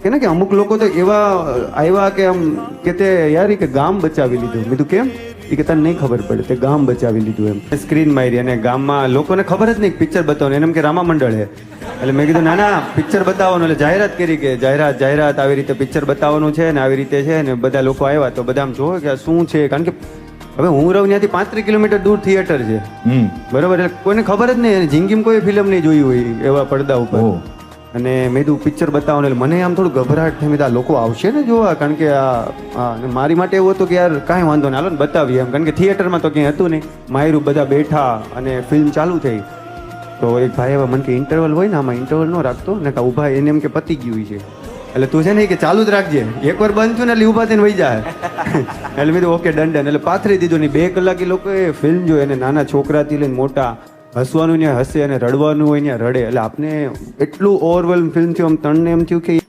કે ને કે અમુક લોકો તો એવા આવ્યા કે આમ કે તે યાર ઈ કે ગામ બચાવી લીધું. મેં કીધું કેમ? એ કે તને નહીં ખબર પડે, તે ગામ બચાવી લીધું એમ. સ્ક્રીન મારી અને ગામમાં લોકોને ખબર જ નહીં પિક્ચર બતાવવાનું, એને એમ કે રામા મંડળ હે. એટલે મેં કીધું ના ના પિક્ચર બતાવવાનું, એટલે જાહેરાત કરી કે જાહેરાત આવી રીતે પિક્ચર બતાવવાનું છે ને આવી રીતે છે ને. બધા લોકો આવ્યા તો બધા આમ જોવે કે આ શું છે, કારણ કે હવે હું રહું ત્યાંથી 35 કિલોમીટર દૂર થિયેટર છે, બરોબર. એટલે કોઈને ખબર જ નહીં, જિંદગીમાં કોઈ ફિલ્મ નહીં જોઈ હોય એવા પડદા ઉપર. અને મેં કીધું પિક્ચર બતાવવાનું, એટલે મને આમ થોડું ગભરાટ થઈ. મેં આ લોકો આવશે ને જોવા, કારણ કે આ મારી માટે એવું હતું કે યાર કાંઈ વાંધો નહીં, હાલો ને બતાવીએ એમ. કારણ કે થિયેટરમાં તો ક્યાંય હતું નહીં, માયરું બધા બેઠા અને ફિલ્મ ચાલુ થઈ. તો એક ભાઈ એવા મને કે ઇન્ટરવલ હોય ને, આમાં ઇન્ટરવલ ન રાખતો ને, કાં ઊભા એને એમ કે પતી ગયું છે, એટલે તું છે ને કે ચાલુ જ રાખજે, એકવાર બંધ થયું ને એટલે ઊભા થઈને વહી જાય. એટલે મેં ઓકે ડન. એટલે પાથરી દીધું ને 2 કલાક એ લોકોએ ફિલ્મ જોઈ, અને નાના છોકરાથી લઈને મોટા, હસવાનું ને હસે અને રડવાનું હોય ને રડે. એટલે આપને એટલું ઓવરવેલ્મ ફિલ્મ થયું, આમ તણને એમ થયું કે